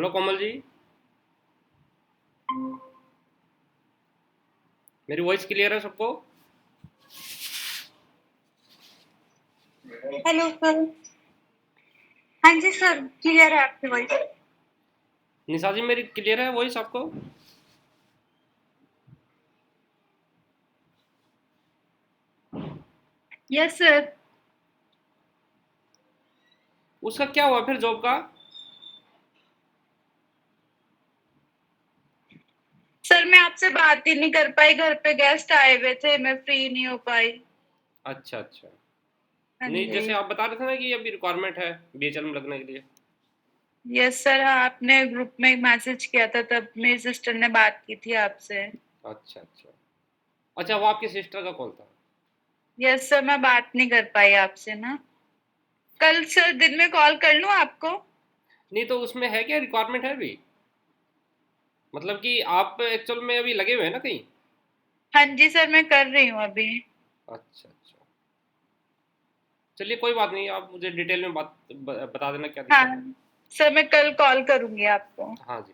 Hello Komal ji. मेरी voice clear है सबको? Hello sir. हाँ जी सर, क्लियर है आपकी वॉइस। निशा जी, मेरी क्लियर है वॉइस आपको? Yes sir. उसका क्या हुआ फिर जॉब का? सर मैं आपसे बात ही नहीं कर पाई, घर पे गेस्ट आए हुए थे, मैं फ्री नहीं हो पाई। अच्छा अच्छा। हाँ नहीं, जी। जैसे आप बता रहे थे ना कि अभी रिक्वायरमेंट है बीएचएल में लगने के लिए। यस सर, हाँ, आपने ग्रुप में मैसेज किया था, तब मेरी सिस्टर ने बात की थी आपसे। अच्छा अच्छा। अच्छा, वो आपकी सिस्टर का कॉल था? यस सर, मैं बात नहीं कर पाई आपसे ना। कल सर दिन में कॉल कर लूं आपको? नहीं, तो उसमें है क्या, रिक्वायरमेंट है अभी? मतलब कि आप एक्चुअल में अभी लगे हुए हैं ना कहीं? हाँ जी सर, मैं कर रही हूँ अभी। अच्छा अच्छा। चलिए, कोई बात नहीं, आप मुझे डिटेल में बता देना क्या दिक्कत है। हाँ सर, मैं कल कॉल करूंगी आपको। हाँ जी।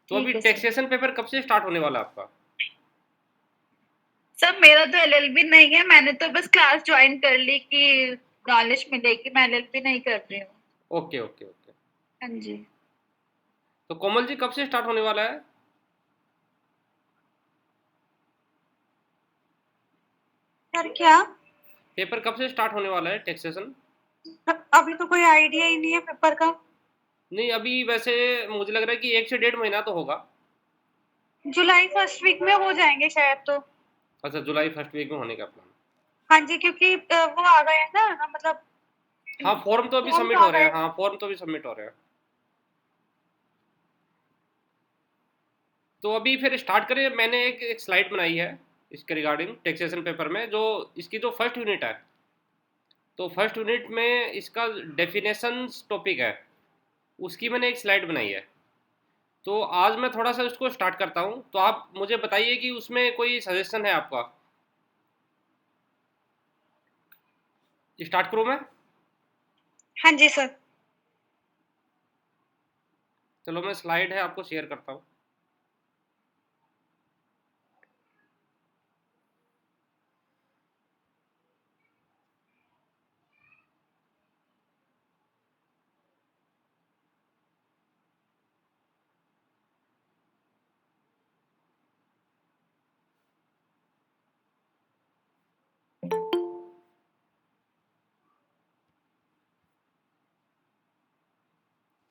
तो अभी ठीक है सर। टैक्सेशन पेपर कब से स्टार्ट होने वाला है आपका? सर मेरा तो एलएलबी नहीं है, मैंने तो बस क्लास ज्वाइन कर ली कि नॉलेज मिलेगी, मैं एलएलबी नहीं कर रही हूँ। Okay okay okay. हाँ जी। तो कोमल जी, कब से स्टार्ट होने वाला है? सर क्या? पेपर कब से स्टार्ट होने वाला है टैक्सेशन? अभी तो कोई आइडिया ही नहीं है पेपर का। नहीं, अभी वैसे मुझे लग रहा है कि 1 से 1.5 महीना तो होगा। जुलाई फर्स्ट वीक में हो जाएंगे शायद तो। अच्छा, जुलाई फर्स्ट वीक में होने का प्लान। हाँ जी, क्योंकि वो आ गए हैं ना, मतलब हाँ, फॉर्म तो अभी फॉर्म्स सबमिट आ हो रहे गए हैं, हैं। हाँ फॉर्म तो अभी सबमिट हो रहे हैं। तो अभी फिर स्टार्ट करें। मैंने एक स्लाइड बनाई है इसके रिगार्डिंग टैक्सेशन पेपर में, जो इसकी जो फर्स्ट यूनिट है, तो फर्स्ट यूनिट में इसका डेफिनेशन टॉपिक है, उसकी मैंने एक स्लाइड बनाई है। तो आज मैं थोड़ा सा उसको स्टार्ट करता हूँ, तो आप मुझे बताइए कि उसमें कोई सजेशन है आपका? स्टार्ट करूँ मैं? हाँ जी सर। चलो, मैं स्लाइड है आपको शेयर करता हूँ।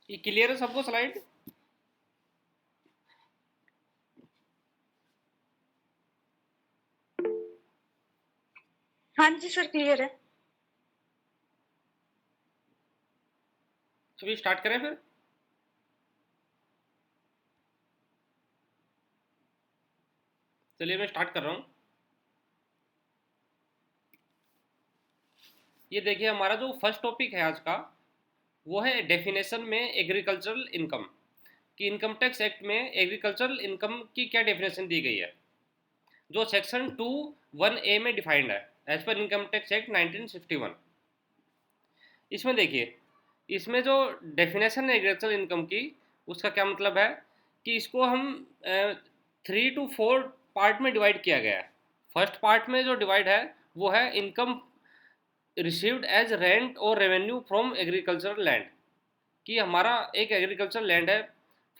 ये क्लियर है सबको स्लाइड? हाँ जी सर, क्लियर है। अभी स्टार्ट करें फिर? चलिए, मैं स्टार्ट कर रहा हूँ। ये देखिए, हमारा जो फर्स्ट टॉपिक है आज का, वो है डेफिनेशन में एग्रीकल्चरल इनकम, कि इनकम टैक्स एक्ट में एग्रीकल्चरल इनकम की क्या डेफिनेशन दी गई है, जो सेक्शन 2(1)(a) में डिफाइंड है as per income tax act 1961। इसमें देखिए, इसमें जो डेफिनेशन है एग्रीकल्चरल इनकम की, उसका क्या मतलब है कि इसको हम 3 to 4 पार्ट में डिवाइड किया गया है। फर्स्ट पार्ट में जो डिवाइड है, वो है इनकम रिसीव्ड एज रेंट और रेवेन्यू फ्रॉम एग्रीकल्चरल लैंड, कि हमारा एक एग्रीकल्चर लैंड है।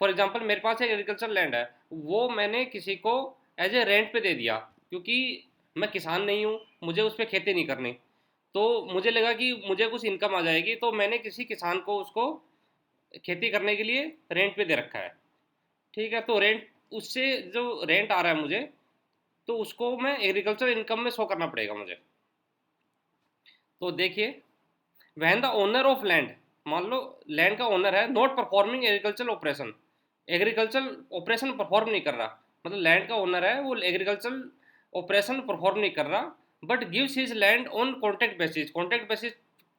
फॉर एग्जांपल, मेरे पास एक एग्रीकल्चर लैंड है, वो मैंने किसी को एज ए रेंट पे दे दिया, क्योंकि मैं किसान नहीं हूँ, मुझे उस पर खेती नहीं करनी। तो मुझे लगा कि मुझे कुछ इनकम आ जाएगी, तो मैंने किसी किसान को उसको खेती करने के लिए रेंट पे दे रखा है। ठीक है, तो रेंट, उससे जो रेंट आ रहा है मुझे, तो उसको मैं एग्रीकल्चर इनकम में शो करना पड़ेगा मुझे। तो देखिए, when the owner of land, मान लो लैंड का ओनर है, not performing agriculture operation, agriculture operation perform नहीं कर रहा, मतलब लैंड का ओनर है, वो एग्रीकल्चर ऑपरेशन परफॉर्म नहीं कर रहा, but gives his land on contract basis, contract basis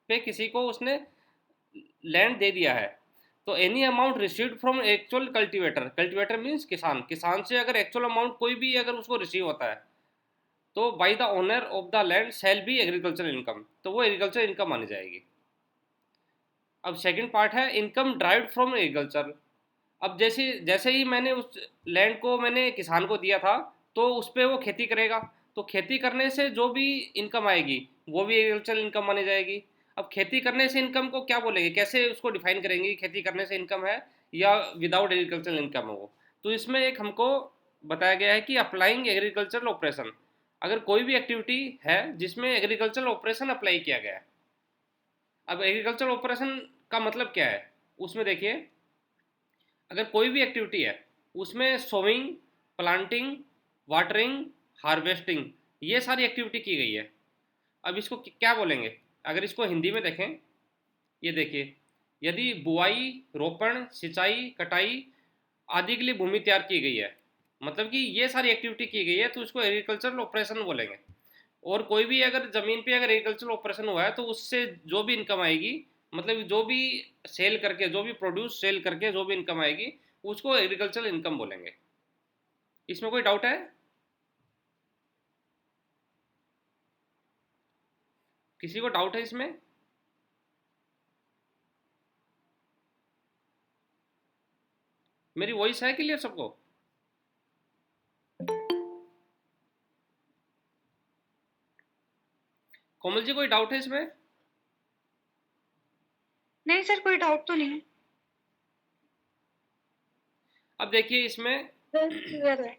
पे किसी को उसने लैंड दे दिया है। तो any amount received from actual cultivator, cultivator means किसान, किसान से अगर एक्चुअल अमाउंट कोई भी अगर उसको रिसीव होता है, तो by the owner of the land shall be agriculture income, तो वो एग्रीकल्चर इनकम मानी जाएगी। अब सेकंड पार्ट है इनकम ड्राइव्ड फ्रॉम एग्रीकल्चर। अब जैसे जैसे ही मैंने उस लैंड को मैंने किसान को दिया था, तो उस पे वो खेती करेगा। तो खेती करने से जो भी इनकम आएगी वो भी एग्रीकल्चरल इनकम मानी जाएगी। अब खेती करने से इनकम को क्या बोलेंगे, कैसे उसको डिफाइन करेंगे कि खेती करने से इनकम है या विदाउट एग्रीकल्चरल इनकम है वो। तो इसमें एक हमको बताया गया है कि अप्लाइंग एग्रीकल्चरल ऑपरेशन, अगर कोई भी एक्टिविटी है जिसमें एग्रीकल्चरल ऑपरेशन अप्लाई किया गया है। अब एग्रीकल्चरल ऑपरेशन का मतलब क्या है, उसमें देखिए, अगर कोई भी एक्टिविटी है उसमें सोइंग, प्लांटिंग, वाटरिंग, हार्वेस्टिंग, ये सारी एक्टिविटी की गई है। अब इसको क्या बोलेंगे, अगर इसको हिंदी में देखें, ये देखिए, यदि बुआई, रोपण, सिंचाई, कटाई आदि के लिए भूमि तैयार की गई है, मतलब कि ये सारी एक्टिविटी की गई है, तो इसको एग्रीकल्चरल ऑपरेशन बोलेंगे। और कोई भी अगर ज़मीन पे अगर एग्रीकल्चरल ऑपरेशन हुआ है तो उससे जो भी इनकम आएगी, मतलब जो भी सेल करके, जो भी प्रोड्यूस सेल करके जो भी इनकम आएगी, उसको एग्रीकल्चरल इनकम बोलेंगे। इसमें कोई डाउट है? किसी को डाउट है इसमें? मेरी वॉइस है क्लियर सबको? कोमल जी, कोई डाउट है इसमें? नहीं सर, कोई डाउट तो नहीं है। अब देखिए इसमें क्लियर है।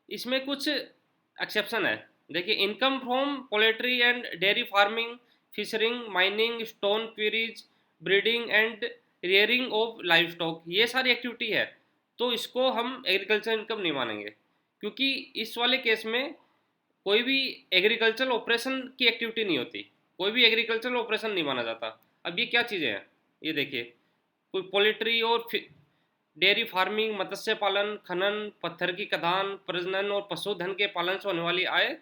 इसमें कुछ एक्सेप्शन है। देखिए, income from poultry and dairy farming, fishering, mining, stone quarries, breeding and rearing of livestock, ये सारी एक्टिविटी है, तो इसको हम एग्रीकल्चर इनकम नहीं मानेंगे, क्योंकि इस वाले केस में कोई भी एग्रीकल्चरल ऑपरेशन की एक्टिविटी नहीं होती, कोई भी एग्रीकल्चरल ऑपरेशन नहीं माना जाता। अब ये क्या चीज़ें हैं, ये देखिए, कोई पोल्ट्री और डेयरी फार्मिंग, मत्स्य पालन, खनन, पत्थर की खदान, प्रजनन और पशुधन के पालन से होने वाली आय,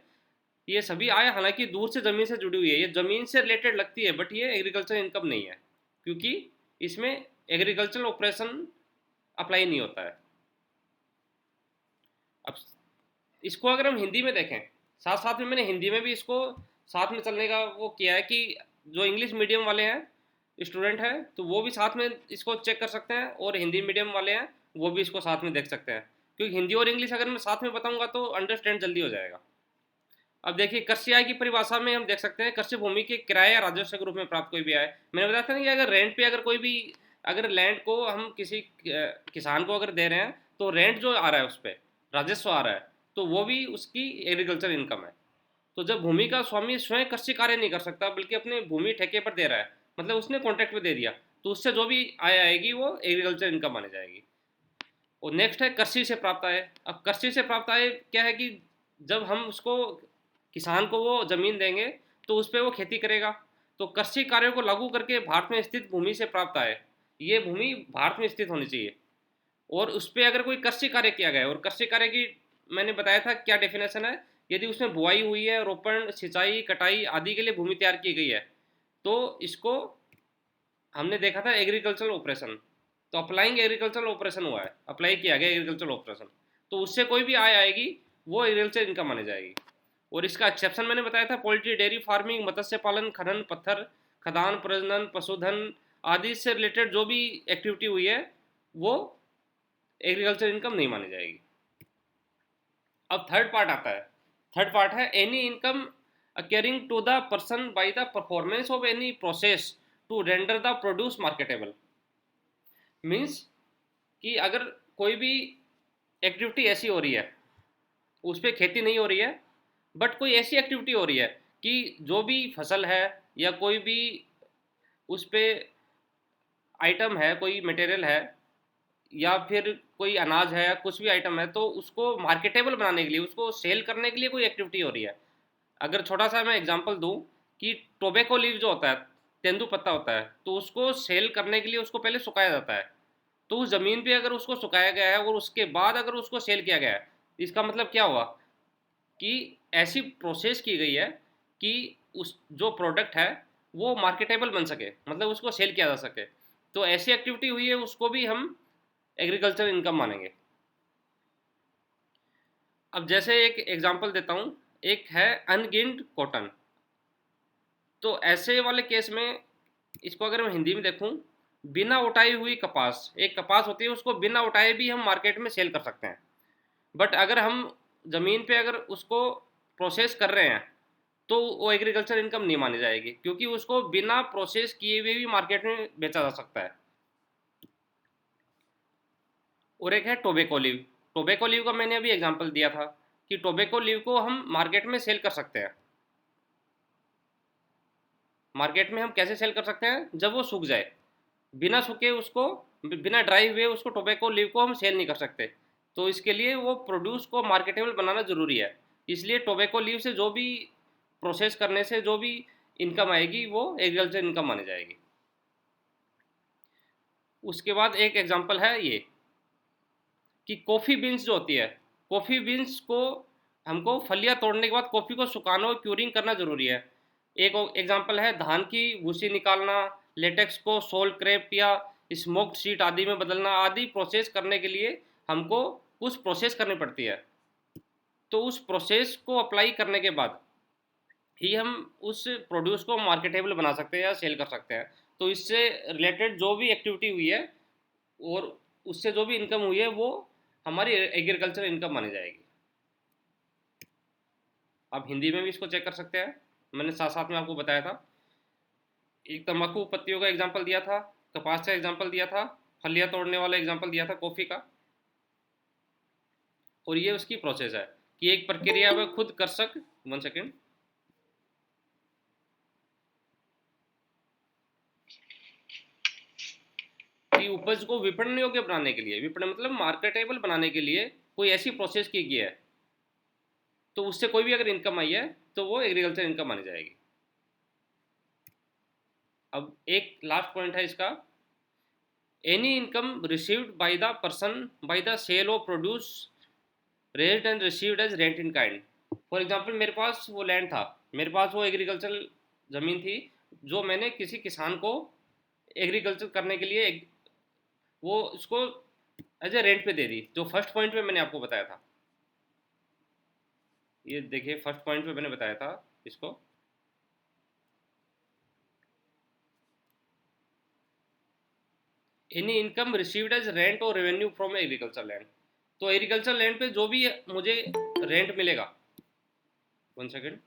ये सभी आय हालांकि दूर से ज़मीन से जुड़ी हुई है, ये ज़मीन से रिलेटेड लगती है, बट ये एग्रीकल्चर इनकम नहीं है, क्योंकि इसमें एग्रीकल्चरल ऑपरेशन अप्लाई नहीं होता है। अब इसको अगर हम हिंदी में देखें, साथ साथ में मैंने हिंदी में भी इसको साथ में चलने का वो किया है कि जो इंग्लिश मीडियम वाले हैं स्टूडेंट हैं तो वो भी साथ में इसको चेक कर सकते हैं, और हिंदी मीडियम वाले हैं वो भी इसको साथ में देख सकते हैं, क्योंकि हिंदी और इंग्लिश अगर मैं साथ में बताऊंगा तो अंडरस्टैंड जल्दी हो जाएगा। अब देखिए, कृषि आय की परिभाषा में हम देख सकते हैं, कृषि भूमि के किराए या राजस्व के रूप में प्राप्त कोई भी आय। मैंने बताया था ना कि अगर रेंट पे अगर कोई भी, अगर लैंड को हम किसी किसान को अगर दे रहे हैं, तो रेंट जो आ रहा है उस पर राजस्व आ रहा है, तो वो भी उसकी एग्रीकल्चर इनकम है। तो जब भूमि का स्वामी स्वयं कृषि कार्य नहीं कर सकता बल्कि अपनी भूमि ठेके पर दे रहा है, मतलब उसने कॉन्ट्रैक्ट पे दे दिया, तो उससे जो भी आय आएगी वो एग्रीकल्चर इनकम मानी जाएगी। और नेक्स्ट है कृषि से प्राप्त आय। अब कृषि से प्राप्त आय क्या है कि जब हम उसको किसान को वो जमीन देंगे तो उस पर वो खेती करेगा, तो कृषि कार्यों को लागू करके भारत में स्थित भूमि से प्राप्त आय, ये भूमि भारत में स्थित होनी चाहिए, और उस पर अगर कोई कृषि कार्य किया गया है, और कृषि कार्य की मैंने बताया था क्या डेफिनेशन है, यदि उसमें बुआई हुई है, रोपण, सिंचाई, कटाई आदि के लिए भूमि तैयार की गई है, तो इसको हमने देखा था एग्रीकल्चरल ऑपरेशन। तो अप्लाइंग एग्रीकल्चरल ऑपरेशन हुआ है, अप्लाई किया गया एग्रीकल्चरल ऑपरेशन, तो उससे कोई भी आय आएगी वो एग्रीकल्चर इनकम मानी जाएगी। और इसका एक्सेप्शन मैंने बताया था, पोल्ट्री, डेयरी फार्मिंग, मत्स्य पालन, खनन, पत्थर खदान, प्रजनन, पशुधन आदि से रिलेटेड जो भी एक्टिविटी हुई है वो एग्रीकल्चर इनकम नहीं मानी जाएगी। अब थर्ड पार्ट आता है, थर्ड पार्ट है any income accruing to the person by the performance of any process to render the produce marketable. Means कि अगर कोई भी एक्टिविटी ऐसी हो रही है, उस पर खेती नहीं हो रही है, बट कोई ऐसी एक्टिविटी हो रही है कि जो भी फसल है या कोई भी उस पर आइटम है, कोई मटेरियल है, या फिर कोई अनाज है, कुछ भी आइटम है, तो उसको मार्केटेबल बनाने के लिए, उसको सेल करने के लिए कोई एक्टिविटी हो रही है। अगर छोटा सा मैं एग्जांपल दूं कि टोबैको लीव जो होता है, तेंदू पत्ता होता है, तो उसको सेल करने के लिए उसको पहले सुखाया जाता है, तो उस ज़मीन पे अगर उसको सुखाया गया है और उसके बाद अगर उसको सेल किया गया है, इसका मतलब क्या हुआ कि ऐसी प्रोसेस की गई है कि उस जो प्रोडक्ट है वो मार्केटेबल बन सके, मतलब उसको सेल किया जा सके, तो ऐसी एक्टिविटी हुई है उसको भी हम एग्रीकल्चर इनकम मानेंगे। अब जैसे एक एग्जांपल देता हूँ, एक है अनगिन्ड कॉटन। तो ऐसे वाले केस में इसको अगर मैं हिंदी में देखूँ बिना उठाई हुई कपास, एक कपास होती है उसको बिना उठाए भी हम मार्केट में सेल कर सकते हैं। बट अगर हम ज़मीन पे अगर उसको प्रोसेस कर रहे हैं तो वो एग्रीकल्चर इनकम नहीं मानी जाएगी, क्योंकि उसको बिना प्रोसेस किए हुए भी मार्केट में बेचा जा सकता है। और एक है टोबैको लीव। टोबैको लीव का मैंने अभी एग्जांपल दिया था कि टोबैको लीव को हम मार्केट में सेल कर सकते हैं। मार्केट में हम कैसे सेल कर सकते हैं, जब वो सूख जाए। बिना सूखे उसको, बिना ड्राई हुए उसको टोबैको लीव को हम सेल नहीं कर सकते। तो इसके लिए वो प्रोड्यूस को मार्केटेबल बनाना ज़रूरी है। इसलिए टोबैको लीव से जो भी प्रोसेस करने से जो भी इनकम आएगी वो एग्रीकल्चर इनकम मानी जाएगी। उसके बाद एक एग्जांपल है ये कि कॉफ़ी बीन्स जो होती है, कॉफ़ी बीन्स को हमको फलियां तोड़ने के बाद कॉफ़ी को सुखाना और क्यूरिंग करना ज़रूरी है। एक एग्जांपल है धान की भूसी निकालना, लेटेक्स को सोल क्रेप या स्मोक्ड शीट आदि में बदलना आदि प्रोसेस करने के लिए हमको कुछ प्रोसेस करनी पड़ती है। तो उस प्रोसेस को अप्लाई करने के बाद ही हम उस प्रोड्यूस को मार्केटेबल बना सकते हैं या सेल कर सकते हैं। तो इससे रिलेटेड जो भी एक्टिविटी हुई है और उससे जो भी इनकम हुई है वो हमारी एग्रीकल्चर इनकम मानी जाएगी। आप हिंदी में भी इसको चेक कर सकते हैं। मैंने साथ साथ में आपको बताया था, एक तंबाकू पत्तियों का एग्जांपल दिया था, कपास का एग्जांपल दिया था, फलियां तोड़ने वाला एग्जांपल दिया था कॉफ़ी का। और ये उसकी प्रोसेस है कि एक प्रक्रिया वह खुद कर सक। 1 सेकेंड। कि उपज को विपणन योग्य बनाने के लिए, विपणन मतलब मार्केटेबल बनाने के लिए कोई ऐसी प्रोसेस की गई है तो उससे कोई भी अगर इनकम आई है तो वो एग्रीकल्चर इनकम मानी जाएगी। अब एक लास्ट पॉइंट है इसका, any income received by the person by the sale of produce raised and received as rent in kind. For example मेरे पास वो लैंड था, मेरे पास वो एग्रीकल्चर ज़मीन थी जो मैंने किसी किसान को एग्रीकल्चर करने के लिए वो उसको एज ए रेंट पे दे दी, जो फर्स्ट पॉइंट पे मैंने आपको बताया था। ये देखिए फर्स्ट पॉइंट पे मैंने बताया था इसको, any income received as rent और रेवेन्यू फ्रॉम एग्रीकल्चर लैंड। तो एग्रीकल्चर लैंड पे जो भी मुझे रेंट मिलेगा, 1 सेकेंड,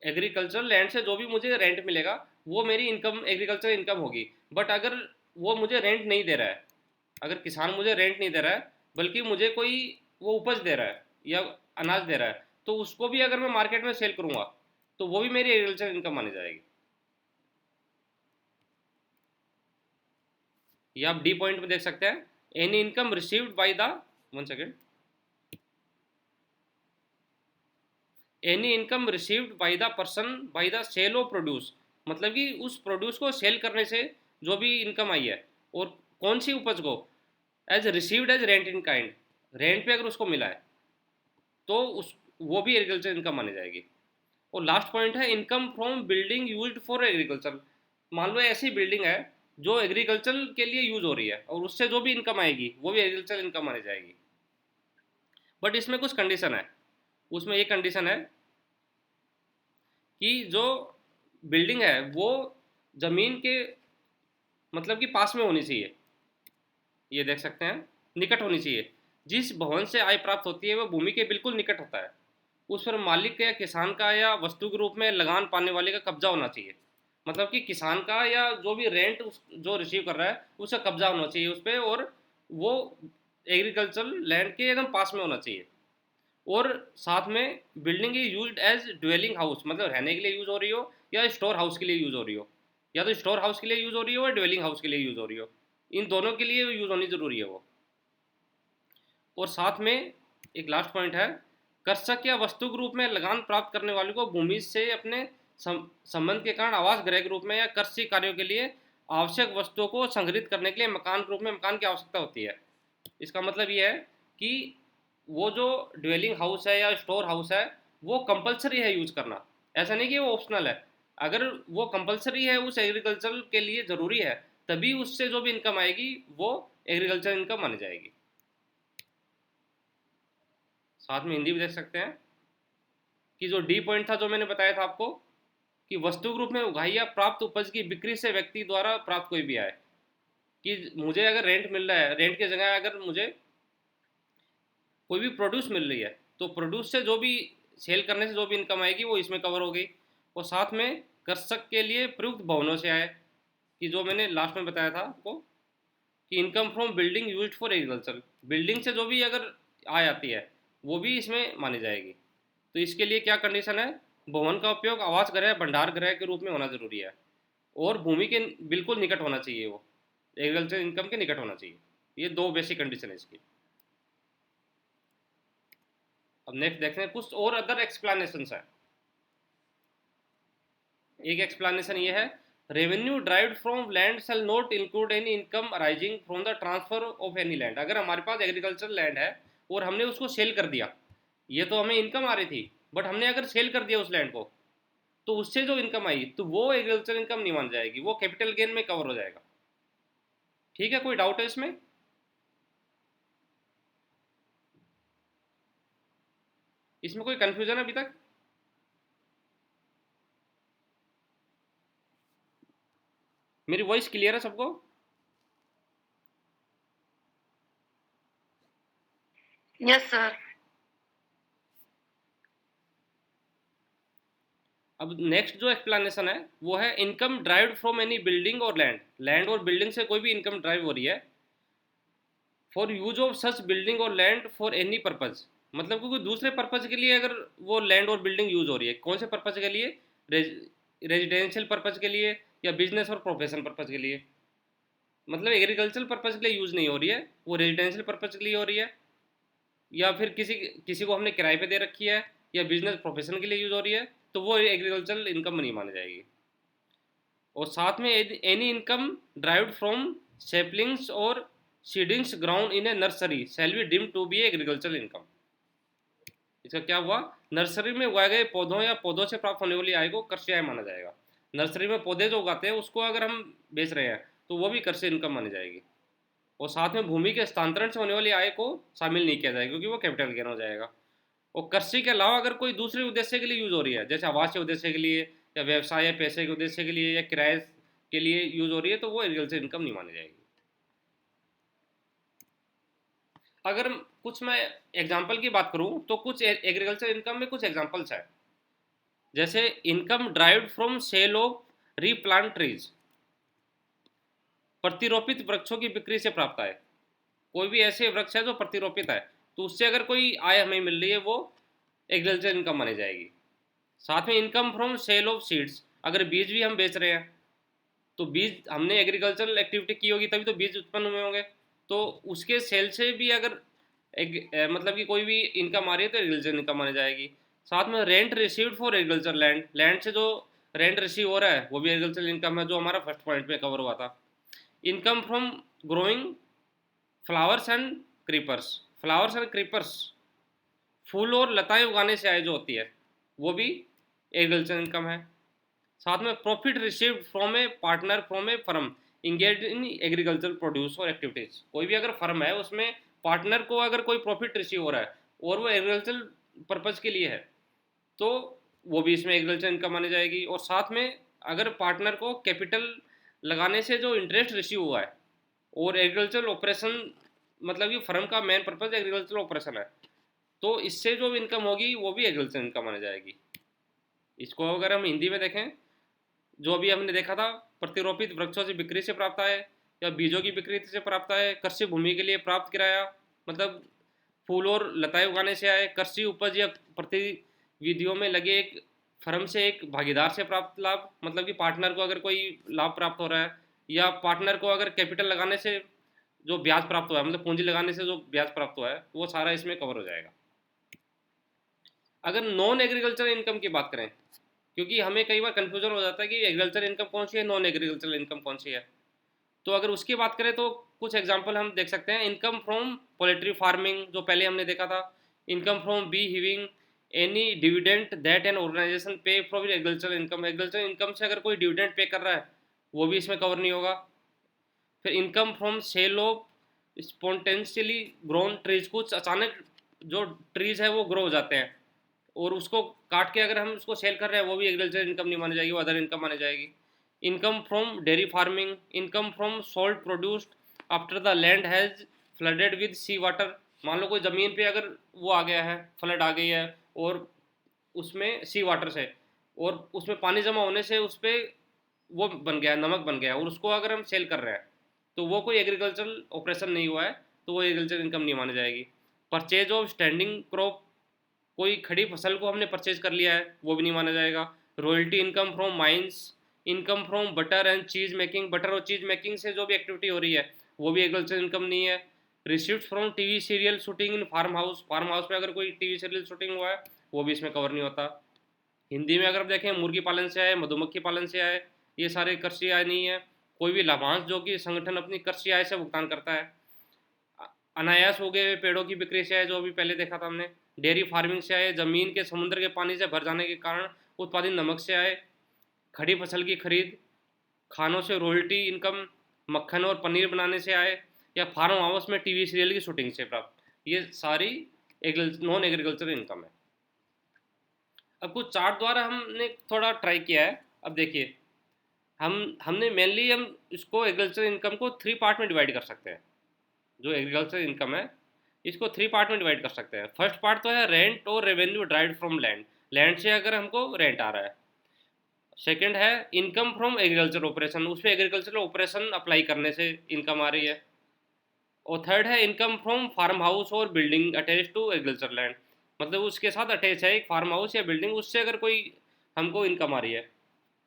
एग्रीकल्चर लैंड से जो भी मुझे रेंट मिलेगा वो मेरी इनकम एग्रीकल्चर इनकम होगी। बट अगर वो मुझे रेंट नहीं दे रहा है, अगर किसान मुझे रेंट नहीं दे रहा है बल्कि मुझे कोई वो उपज दे रहा है या अनाज दे रहा है, तो उसको भी अगर मैं मार्केट में सेल करूंगा तो वो भी मेरी एग्रीकल्चर इनकम मानी जाएगी। ये आप डी पॉइंट में देख सकते हैं, any income received by the, 1 second, any income received by the person by the sale of produce, मतलब कि उस प्रोड्यूस को सेल करने से जो भी इनकम आई है, और कौन सी उपज को, as received as rent in kind, rent पे अगर उसको मिला है तो उस वो भी एग्रीकल्चर इनकम मानी जाएगी। और लास्ट पॉइंट है income from building used for agriculture. मान लो ऐसी बिल्डिंग है जो एग्रीकल्चर के लिए यूज हो रही है और उससे जो भी इनकम आएगी वो भी एग्रीकल्चर इनकम मानी जाएगी। बट इसमें कुछ कंडीशन है, उसमें एक कंडीशन है कि जो बिल्डिंग है वो ज़मीन के मतलब कि पास में होनी चाहिए, ये देख सकते हैं, निकट होनी चाहिए। जिस भवन से आय प्राप्त होती है वह भूमि के बिल्कुल निकट होता है। उस पर मालिक या किसान का या वस्तु के रूप में लगान पाने वाले का कब्जा होना चाहिए। मतलब कि किसान का या जो भी रेंट जो रिसीव कर रहा है उसका कब्जा होना चाहिए उस पर, और वो एग्रीकल्चर लैंड के एकदम पास में होना चाहिए। और साथ में building is used as dwelling house, मतलब रहने के लिए यूज़ हो रही हो या स्टोर हाउस के लिए यूज़ हो रही हो, या तो स्टोर हाउस के लिए यूज़ हो रही हो या ड्वेलिंग हाउस के लिए यूज़ हो रही हो, इन दोनों के लिए यूज़ होनी ज़रूरी है वो। और साथ में एक लास्ट पॉइंट है, कर्षक या वस्तु के रूप में लगान प्राप्त करने वाले को भूमि से अपने संबंध के कारण आवास गृह के रूप में या कृषि कार्यों के लिए आवश्यक वस्तुओं को संग्रहित करने के लिए मकान के रूप में मकान की आवश्यकता होती है। इसका मतलब ये है कि वो जो ड्वेलिंग हाउस है या स्टोर हाउस है वो कंपलसरी है यूज करना, ऐसा नहीं कि वो ऑप्शनल है। अगर वो कंपलसरी है, उस एग्रीकल्चर के लिए ज़रूरी है, तभी उससे जो भी इनकम आएगी वो एग्रीकल्चर इनकम मानी जाएगी। साथ में हिंदी भी देख सकते हैं कि जो डी पॉइंट था जो मैंने बताया था आपको, कि वस्तु के रूप में उगाई या प्राप्त उपज की बिक्री से व्यक्ति द्वारा प्राप्त कोई भी आय। कि मुझे अगर रेंट मिल रहा है, रेंट की जगह अगर मुझे कोई भी प्रोड्यूस मिल रही है, तो प्रोड्यूस से जो भी सेल करने से जो भी इनकम आएगी वो इसमें कवर हो गई। और साथ में कृषक के लिए प्रयुक्त भवनों से आए, कि जो मैंने लास्ट में बताया था आपको, कि income from building used for agriculture, building से जो भी अगर आय आती है वो भी इसमें मानी जाएगी। तो इसके लिए क्या कंडीशन है, भवन का उपयोग आवास गृह भंडार गृह के रूप में होना जरूरी है, और भूमि के बिल्कुल निकट होना चाहिए, वो एग्रीकल्चर इनकम के निकट होना चाहिए। ये दो बेसिक कंडीशन है इसकी। अब नेक्स्ट देखते हैं कुछ और अदर एक्सप्लेनेशन है। एक एक्सप्लेनेशन ये है, revenue derived from land shall not include any income arising from the transfer of any land. अगर हमारे पास एग्रीकल्चर लैंड है और हमने उसको सेल कर दिया, ये तो हमें इनकम आ रही थी, बट हमने अगर सेल कर दिया उस लैंड को, तो उससे जो इनकम आई तो वो एग्रीकल्चर इनकम नहीं मान जाएगी, वो कैपिटल गेन में कवर हो जाएगा। ठीक है, कोई डाउट है इसमें? इसमें कोई कंफ्यूजन अभी तक? मेरी वॉइस क्लियर है सबको? Yes sir. अब नेक्स्ट जो एक्सप्लेनेशन है वो है, income derived from any building और लैंड, लैंड और बिल्डिंग से कोई भी इनकम ड्राइव हो रही है, for use of such building और लैंड फॉर एनी पर्पज। मतलब कि कोई दूसरे पर्पज के लिए अगर वो लैंड और बिल्डिंग यूज हो रही है, कौन से पर्पज के लिए, रेजिडेंशियल पर्पज के लिए या बिजनेस और प्रोफेशन पर्पज के लिए। मतलब एग्रीकल्चर पर्पज के लिए यूज नहीं हो रही है, वो रेजिडेंशियल पर्पज के लिए हो रही है, या फिर किसी किसी को हमने किराए पे दे रखी है, या बिजनेस प्रोफेशन के लिए यूज हो रही है, तो वो एग्रीकल्चरल इनकम नहीं मानी जाएगी। और साथ में any income derived from saplings और seedlings grown in a nursery shall be deemed to be agricultural income. इसका क्या हुआ, नर्सरी में उगाए गए पौधों या पौधों से प्राप्त होने वाली आय को कृषि आय माना जाएगा। नर्सरी में पौधे जो उगाते हैं उसको अगर हम बेच रहे हैं तो वो भी कृषि इनकम मानी जाएगी। और साथ में भूमि के हस्तांतरण से होने वाली आय को शामिल नहीं किया जाएगा, क्योंकि वो कैपिटल गेन हो जाएगा। और कृषि के अलावा अगर कोई दूसरे उद्देश्य के लिए यूज हो रही है, जैसे आवास के उद्देश्य के लिए या व्यवसाय या पैसे के उद्देश्य के लिए या किराए के लिए यूज हो रही है, तो वो एग्रीकल्चर इनकम नहीं मानी जाएगी। अगर कुछ मैं एग्जाम्पल की बात करूं तो कुछ एग्रीकल्चर इनकम में कुछ एग्जाम्पल्स है, जैसे income derived from sale of replant trees, प्रतिरोपित वृक्षों की बिक्री से प्राप्त आय। कोई भी ऐसे वृक्ष है जो प्रतिरोपित है, तो उससे अगर कोई आय हमें मिल रही है, वो एग्रीकल्चर इनकम मानी जाएगी। साथ में income from sale of seeds, अगर बीज भी हम बेच रहे हैं, तो बीज हमने एग्रीकल्चरल एक्टिविटी की होगी तभी तो बीज उत्पन्न हुए होंगे, तो उसके सेल से भी अगर मतलब कि कोई भी इनकम आ रही है तो एग्रीकल्चर इनकम मानी जाएगी। साथ में rent received for agriculture land, land से जो रेंट रिसीव हो रहा है वो भी एग्रीकल्चर इनकम है, जो हमारा फर्स्ट पॉइंट में कवर हुआ था। Income from growing flowers and creepers, flowers and creepers, फूल और लताएं उगाने से आय जो होती है वो भी एग्रीकल्चर इनकम है। साथ में profit received from A partner from A firm engage in agriculture produce और एक्टिविटीज, कोई भी अगर फर्म है उसमें पार्टनर को अगर कोई प्रॉफिट रिसीव हो रहा है और वो एग्रीकल्चर पर्पज के लिए है, तो वो भी इसमें एग्रीकल्चर इनकम मानी जाएगी। और साथ में अगर पार्टनर को कैपिटल लगाने से जो इंटरेस्ट रिसीव हुआ है, और एग्रीकल्चर ऑपरेशन, मतलब कि फर्म का मेन पर्पज एग्रीकल्चर ऑपरेशन है, तो इससे जो इनकम होगी वो भी एग्रीकल्चर इनकम मानी जाएगी। इसको अगर हम हिंदी में देखें, जो अभी हमने देखा था, प्रतिरोपित वृक्षों से बिक्री से प्राप्त आय या बीजों की बिक्री से प्राप्त आय, कृषि भूमि के लिए प्राप्त किराया, मतलब फूल और लताएं उगाने से आए, कृषि उपज या प्रतिविधियों में लगे एक फर्म से एक भागीदार से प्राप्त लाभ, मतलब कि पार्टनर को अगर कोई लाभ प्राप्त हो रहा है, या पार्टनर को अगर कैपिटल लगाने से जो ब्याज प्राप्त हुआ है, मतलब पूंजी लगाने से जो ब्याज प्राप्त हुआ है, वो सारा इसमें कवर हो जाएगा। अगर नॉन एग्रीकल्चर इनकम की बात करें, क्योंकि हमें कई बार कंफ्यूजन हो जाता है कि एग्रीकल्चर इनकम कौन सी है, नॉन एग्रीकल्चर इनकम कौन सी है, तो अगर उसकी बात करें तो कुछ एग्जांपल हम देख सकते हैं। इनकम फ्रॉम पोल्ट्री फार्मिंग, जो पहले हमने देखा था। Income from bee hiving, any dividend that an organisation pay from agriculture income, agriculture income से अगर कोई डिविडेंट पे कर रहा है वो भी इसमें कवर नहीं होगा। फिर income from sale of spontaneously grown trees, कुछ अचानक जो ट्रीज है वो ग्रो हो जाते हैं और उसको काट के अगर हम उसको सेल कर रहे हैं वो भी एग्रीकल्चर इनकम नहीं मानी जाएगी, वो अदर इनकम मानी जाएगी। Income from dairy farming, income from salt produced after the land has flooded with sea water. मान लो कोई ज़मीन पे अगर वो आ गया है, फ्लड आ गई है, और उसमें सी वाटर से, और उसमें पानी जमा होने से उस पर वो बन गया, नमक बन गया, और उसको अगर हम सेल कर रहे हैं तो वो कोई एग्रीकल्चरल ऑपरेशन नहीं हुआ है, तो वो एग्रीकल्चर इनकम नहीं मानी जाएगी। परचेज ऑफ स्टैंडिंग क्रॉप, कोई खड़ी फसल को हमने परचेज कर लिया है, वो भी नहीं माना जाएगा। Royalty income from mines, income from butter and cheese making, butter और चीज़ मेकिंग से जो भी एक्टिविटी हो रही है वो भी एग्रीकल्चर इनकम नहीं है। Receipt from TV serial shooting in farm house, farm house पे अगर कोई टीवी सीरियल शूटिंग हुआ है वो भी इसमें कवर नहीं होता। हिंदी में अगर आप देखें, मुर्गी पालन से आए, मधुमक्खी पालन से आए, ये सारे कृषि आय नहीं है। कोई भी लाभांश जो कि संगठन अपनी कृषि आय से भुगतान करता है। अनायास हो गए पेड़ों की बिक्री से आए, जो अभी पहले देखा था हमने। डेयरी फार्मिंग से आए, ज़मीन के समुद्र के पानी से भर जाने के कारण उत्पादित नमक से आए। खड़ी फसल की खरीद, खानों से रॉयल्टी इनकम, मक्खन और पनीर बनाने से आए, या फार्म हाउस में टीवी सीरियल की शूटिंग से प्राप्त, ये सारी नॉन एग्रीकल्चर इनकम है। अब कुछ चार्ट द्वारा हमने थोड़ा ट्राई किया है। अब देखिए, हमने मेनली हम इसको एग्रीकल्चर इनकम को 3 पार्ट में डिवाइड कर सकते हैं। जो एग्रीकल्चर इनकम है इसको 3 पार्ट में डिवाइड कर सकते हैं। फर्स्ट पार्ट तो है रेंट और revenue derived from land, land से अगर हमको रेंट आ रहा है। सेकंड है इनकम फ्रॉम एग्रीकल्चर ऑपरेशन, उसमें एग्रीकल्चर ऑपरेशन अप्लाई करने से इनकम आ रही है। और थर्ड है इनकम फ्रॉम फार्म हाउस और building attach to agriculture land, मतलब उसके साथ अटैच है एक फार्म हाउस या बिल्डिंग, उससे अगर कोई हमको इनकम आ रही है,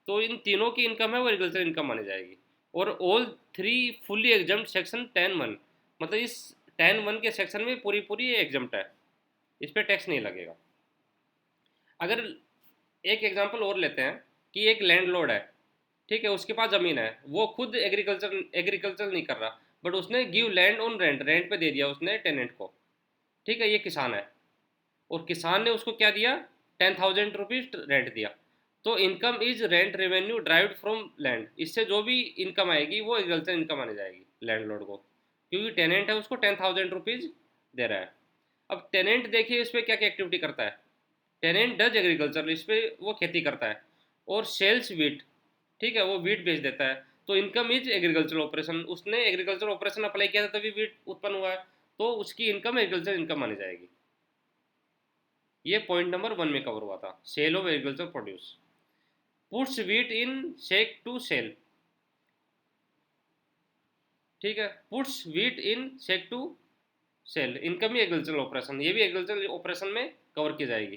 तो इन तीनों की इनकम है वो एग्रीकल्चर इनकम मानी जाएगी। और ऑल 3 फुल्ली एग्जम्प्ट सेक्शन 10(1), मतलब इस 10(1) के सेक्शन में पूरी पूरी एग्जम्प्ट है, इस पर टैक्स नहीं लगेगा। अगर एक एग्जांपल और लेते हैं कि एक लैंडलॉर्ड है, ठीक है, उसके पास ज़मीन है, वो खुद एग्रीकल्चर नहीं कर रहा, बट उसने give land on rent, rent पे दे दिया उसने टेनेंट को, ठीक है, ये किसान है, और किसान ने उसको क्या दिया, 10,000 रुपीज़ रेंट दिया। तो income is rent revenue derived from land, इससे जो भी इनकम आएगी वो एग्रीकल्चर इनकम आने जाएगी लैंडलॉर्ड को, क्योंकि टेनेंट है उसको 10,000 रुपीज़ दे रहा है। अब टेनेंट देखिए इस पर क्या क्या एक्टिविटी करता है। टेनेंट डज एग्रीकल्चर, इस पर वो खेती करता है, और सेल्स वीट, ठीक है, वो वीट बेच देता है। तो इनकम इज एग्रीकल्चर ऑपरेशन, उसने एग्रीकल्चर ऑपरेशन अप्लाई किया था तभी वीट उत्पन्न हुआ है, तो उसकी इनकम एग्रीकल्चर इनकम मानी जाएगी। ये पॉइंट नंबर 1 में कवर हुआ था, sale of agriculture produce. Puts wheat in sack to sell, ठीक है, puts wheat in sack to sell, income ही एग्रीकल्चर ऑपरेशन, ये भी एग्रीकल्चर ऑपरेशन में कवर की जाएगी,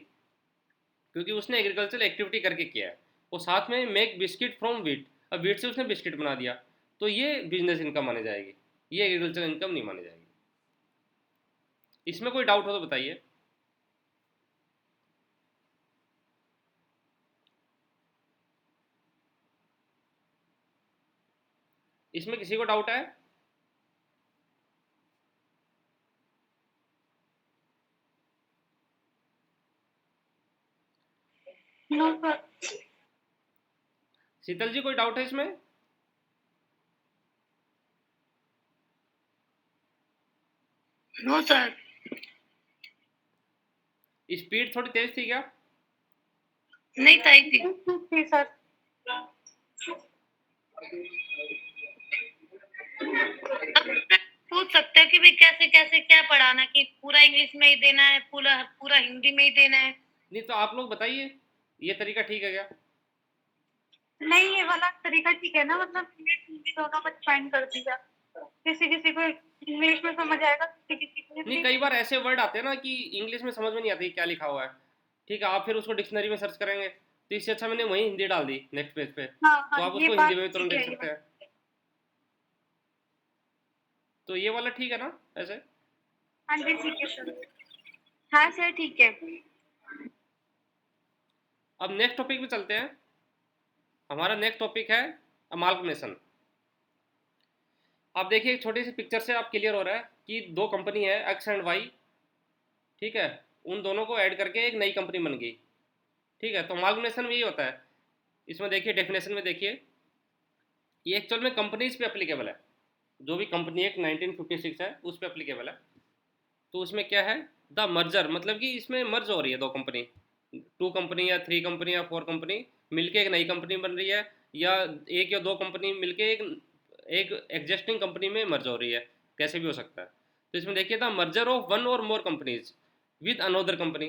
क्योंकि उसने एग्रीकल्चर एक्टिविटी करके किया है। और साथ में मेक बिस्किट फ्रॉम वीट, अब वीट से उसने बिस्किट बना दिया, तो ये बिजनेस इनकम मानी जाएगी, ये एग्रीकल्चर इनकम नहीं मानी जाएगी। इसमें कोई डाउट हो तो बताइए। इसमें किसी को डाउट है? No sir. शीतल जी कोई डाउट है इसमें? No sir. स्पीड थोड़ी तेज थी क्या? नहीं थी सर। पूछ सकते हो कि भाई कैसे कैसे क्या पढ़ाना, कि पूरा इंग्लिश में ही देना है, पूरा पूरा हिंदी में ही देना है? नहीं तो आप लोग बताइए, ये तरीका ठीक है क्या? नहीं, ये वाला तरीका ठीक है ना, मतलब इंग्लिश हिंदी दोनों में ज्वाइन कर दिया, किसी किसी को इंग्लिश में समझ आएगा, किसी किसी को नहीं, हिंदी। कई बार ऐसे वर्ड आते हैं ना कि इंग्लिश में समझ में नहीं आती क्या लिखा हुआ है, ठीक है, आप फिर उसको डिक्शनरी में सर्च करेंगे, तो इससे अच्छा मैंने वहीं हिंदी डाल दी नेक्स्ट पेज पे, हाँ तो हाँ, आप ये उसको हिंदी बात में भी तुरंत ठीक देख है, ये सकते बात। हैं। तो ये वाला ठीक है ना ऐसे? हाँ जी ठीक है सर। हाँ सर ठीक है। अब नेक्स्ट टॉपिक पे चलते हैं। हमारा नेक्स्ट टॉपिक है अमाल्गमेशन। आप देखिए एक छोटी सी पिक्चर से आप क्लियर हो रहा है कि दो कंपनी है एक्स एंड वाई, ठीक है, उन दोनों को ऐड करके एक नई कंपनी बन गई, ठीक है। तो अमाल्गमेशन में यही होता है। इसमें देखिए डेफिनेशन में देखिए, ये एक्चुअल में कंपनीज पे अप्लीकेबल है, जो भी कंपनी एक्ट 1956 है उस पर अप्लीकेबल है। तो उसमें क्या है, द मर्जर, मतलब कि इसमें मर्ज हो रही है दो कंपनी, टू कंपनी या थ्री कंपनी या फोर कंपनी मिलके एक नई कंपनी बन रही है, या एक या दो कंपनी मिलके एक एक एग्जिस्टिंग कंपनी में मर्ज हो रही है, कैसे भी हो सकता है। तो इसमें देखिए था मर्जर ऑफ वन और more companies with another company.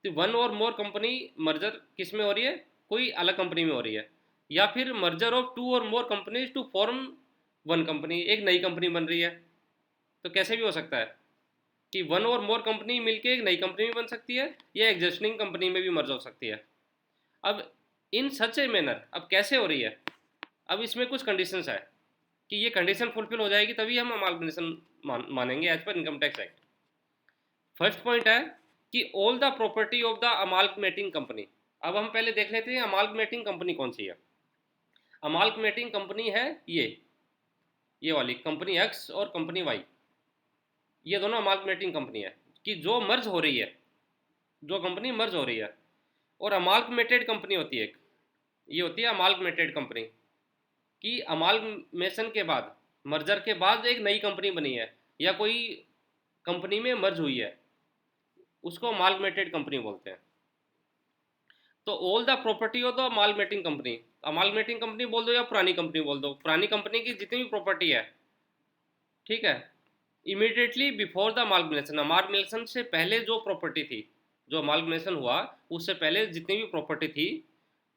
तो वन और मोर कंपनी मर्जर किस में हो रही है, कोई अलग कंपनी में हो रही है, या फिर merger of two or more companies to form one company, एक नई कंपनी बन रही है। तो कैसे भी हो सकता है कि वन और मोर कंपनी मिलके एक नई कंपनी भी बन सकती है, या एग्जिस्टिंग कंपनी में भी मर्ज हो सकती है। अब इन सच ए मैनर, अब कैसे हो रही है, अब इसमें कुछ कंडीशंस है कि ये कंडीशन फुलफिल हो जाएगी तभी हम अमालगमेशन मानेंगे as per income tax act. First point है कि all the property of the amalgamating company. अब हम पहले देख लेते हैं अमालगमेटिंग कंपनी कौन सी है। अमालगमेटिंग कंपनी है ये वाली कंपनी एक्स और कंपनी वाई, ये दोनों अमालगमेटिंग कंपनी है कि जो मर्ज हो रही है, जो कंपनी मर्ज हो रही है। और अमालगमेटेड कंपनी होती है एक, ये होती है अमालगमेटेड कंपनी कि अमालगमेशन के बाद, मर्जर के बाद एक नई कंपनी बनी है या कोई कंपनी में मर्ज हुई है, उसको अमालगमेटेड कंपनी बोलते हैं। तो all the property of the amalgamating company, amalgamating company बोल दो या पुरानी कंपनी बोल दो, पुरानी कंपनी की जितनी भी प्रॉपर्टी है, ठीक है, immediately before the amalgamation, amalgamation से पहले जो प्रॉपर्टी थी, जो अमालगमेशन हुआ उससे पहले जितनी भी प्रॉपर्टी थी,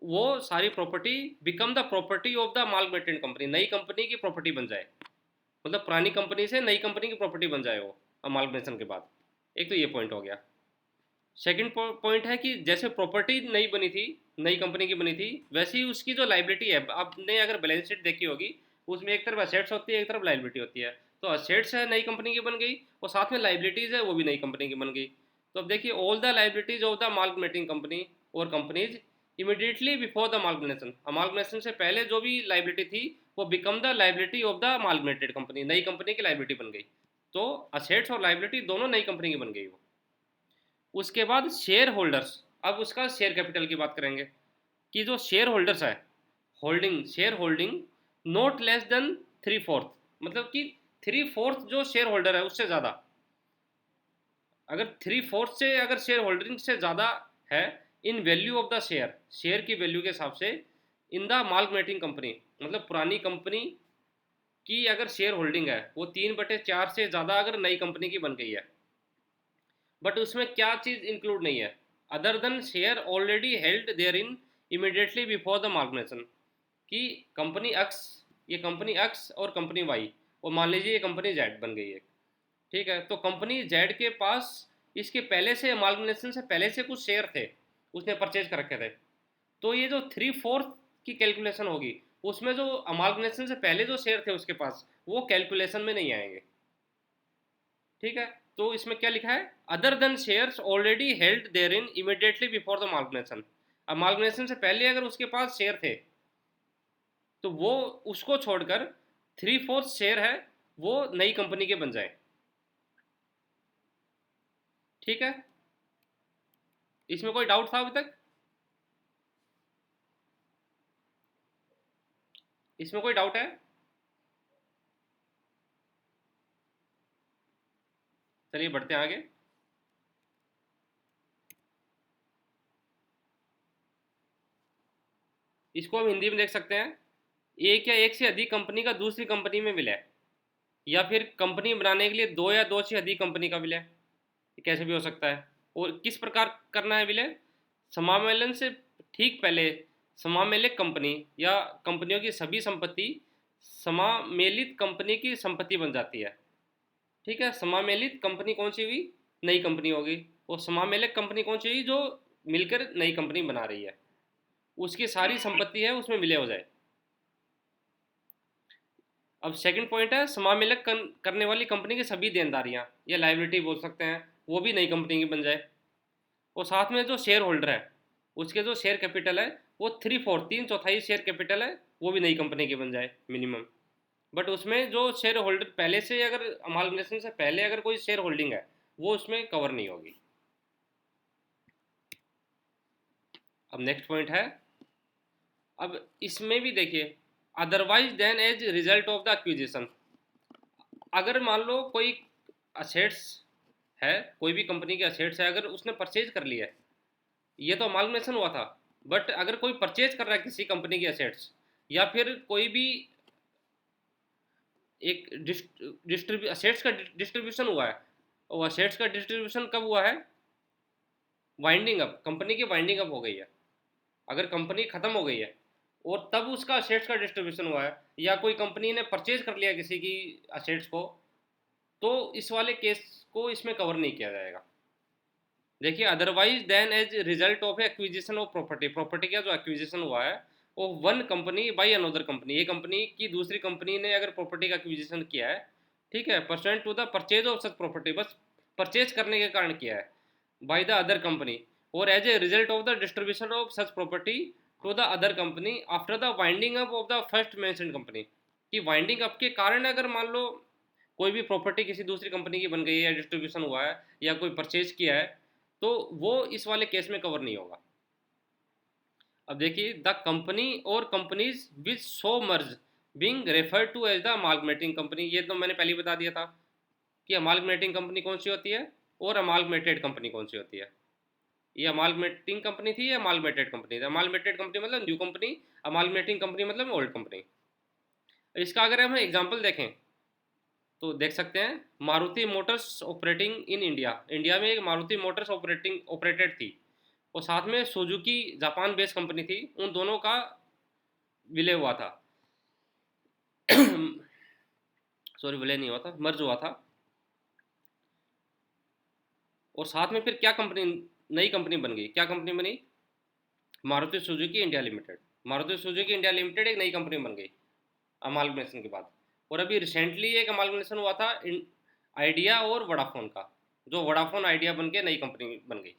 वो सारी property become the property of the amalgamated company, नई कंपनी की प्रॉपर्टी बन जाए, मतलब पुरानी कंपनी से नई कंपनी की प्रॉपर्टी बन जाए वो अमालगमेशन के बाद। एक तो ये पॉइंट हो गया। सेकंड पॉइंट है कि जैसे प्रॉपर्टी नई बनी थी, नई कंपनी की बनी थी, वैसे ही उसकी जो लाइबिलिटी है, आपने अगर बैलेंस शीट देखी होगी, उसमें एक तरफ असेट्स होती है, एक तरफ लाइबिलिटी होती है। तो असेट्स है नई कंपनी की बन गई, और साथ में लाइबिलिटीज़ है वो भी नई कंपनी की बन गई। तो अब देखिए all the liabilities of the amalgamating company और companies immediately before the amalgamation, amalgamation से पहले जो भी लाइबिलिटी थी वो become the liability of the amalgamated company, नई कंपनी की लाइबिलिटी बन गई। तो असेट्स और लाइबिलिटी दोनों नई कंपनी की बन गई वो। उसके बाद शेयर होल्डर्स, अब उसका शेयर कैपिटल की बात करेंगे कि जो शेयर होल्डर्स है, holding, share holding not less than three fourth, मतलब कि थ्री फोर्थ जो शेयर होल्डर है उससे ज़्यादा, अगर थ्री फोर्थ से अगर शेयर होल्डिंग से ज़्यादा है in value of the share, share की वैल्यू के हिसाब से इन द अमालगमेटिंग कंपनी, मतलब पुरानी कंपनी की अगर शेयर होल्डिंग है वो 3/4 से ज़्यादा अगर नई कंपनी की बन गई है, बट उसमें क्या चीज़ इंक्लूड नहीं है, other than share already held there in immediately before the amalgamation, कि कंपनी एक्स, ये कंपनी एक्स और कंपनी वाई, और मान लीजिए ये कंपनी जेड बन गई है, ठीक है, तो कंपनी जेड के पास इसके पहले से अमालगमेशन से पहले से कुछ शेयर थे, उसने परचेज कर रखे थे। तो ये जो थ्री फोर्थ की कैलकुलेशन होगी उसमें जो अमालगमेशन से पहले जो शेयर थे उसके पास वो कैलकुलेशन में नहीं आएंगे, ठीक है। तो इसमें क्या लिखा है, other than shares already held there in immediately before the amalgamation, amalgamation से पहले अगर उसके पास शेयर थे तो वो उसको छोड़कर थ्री फोर्थ शेयर है वो नई कंपनी के बन जाए, ठीक है। इसमें कोई डाउट था अभी तक, इसमें कोई डाउट है? चलिए बढ़ते हैं आगे। इसको हम हिंदी में देख सकते हैं, एक या एक से अधिक कंपनी का दूसरी कंपनी में विलय, या फिर कंपनी बनाने के लिए दो या दो से अधिक कंपनी का विलय, ये कैसे भी हो सकता है। और किस प्रकार करना है विलय, समामेलन से ठीक पहले समामेलित कंपनी या कंपनियों की सभी संपत्ति समामेलित कंपनी की संपत्ति बन जाती है, ठीक है। समामेलित कंपनी कौन सी हुई, नई कंपनी होगी, और समामेलित कंपनी कौन सी हुई, जो मिलकर नई कंपनी बना रही है, उसकी सारी संपत्ति है उसमें विलय हो जाए। अब सेकंड पॉइंट है समामेलक करने वाली कंपनी की सभी देनदारियां या लाइबिलिटी बोल सकते हैं वो भी नई कंपनी की बन जाए, और साथ में जो शेयर होल्डर है उसके जो शेयर कैपिटल है वो थ्री फोर्थ, 3/4 शेयर कैपिटल है वो भी नई कंपनी की बन जाए मिनिमम। बट उसमें जो शेयर होल्डर पहले से अगर अमालगमेशन से पहले अगर कोई शेयर होल्डिंग है वो उसमें कवर नहीं होगी। अब नेक्स्ट पॉइंट है, अब इसमें भी देखिए otherwise than as result of the acquisition, अगर मान लो कोई असेट्स है, कोई भी कंपनी के असेट्स है अगर उसने परचेज कर लिया है, ये तो अमालगमेशन हुआ था। बट अगर कोई परचेज कर रहा है किसी कंपनी की एसेट्स, या फिर कोई भी एक असेट्स का डिस्ट्रीब्यूशन हुआ है, और असेट्स का डिस्ट्रीब्यूशन कब हुआ है? वाइंडिंग अप, कंपनी की वाइंडिंग अप हो गई है, अगर कंपनी खत्म हो गई है और तब उसका असेट्स का डिस्ट्रीब्यूशन हुआ है, या कोई कंपनी ने परचेज कर लिया किसी की असेट्स को, तो इस वाले केस को इसमें कवर नहीं किया जाएगा। देखिए, otherwise than as result of acquisition of property, property का जो एक्विजिशन हुआ है वो one company by another company, ये कंपनी की दूसरी कंपनी ने अगर प्रॉपर्टी का एक्विजिशन किया है, ठीक है, percent to the purchase of such property, बस परचेज करने के कारण किया है बाय द अदर कंपनी, और as a result of the distribution of such property to the other company after the winding up of the first mentioned company, कि winding up के कारण अगर मान लो कोई भी प्रॉपर्टी किसी दूसरी कंपनी की बन गई है, डिस्ट्रीब्यूशन हुआ है, या कोई परचेज किया है, तो वो इस वाले केस में कवर नहीं होगा। अब देखिए, द कंपनी और companies which so merge being referred to as the amalgamating company, ये तो मैंने पहले ही बता दिया था कि अमालगमेटिंग कंपनी कौन सी होती है और अमालगमेटेड कंपनी कौन सी होती है। ये अमालगमेटिंग कंपनी थी, या अमालगमेटेड कंपनी थी? अमालगमेटेड कंपनी मतलब न्यू कंपनी, अमालगमेटिंग कंपनी मतलब ओल्ड कंपनी। इसका अगर हम एग्जाम्पल देखें तो देख सकते हैं, Maruti Motors operating in India, India में एक मारुति मोटर्स ऑपरेटेड थी, और साथ में सुजुकी जापान बेस्ड कंपनी थी, उन दोनों का विलय हुआ था सॉरी, विलय नहीं हुआ था, मर्ज हुआ था। और साथ में फिर क्या कंपनी, नई कंपनी बन गई, क्या कंपनी बनी? Maruti Suzuki India limited. Maruti Suzuki India limited एक नई कंपनी बन गई अमालगमेशन के बाद। और अभी रिसेंटली एक अमालगमेशन हुआ था आइडिया और वोडाफोन का, जो वोडाफोन आइडिया बन के नई कंपनी बन गई।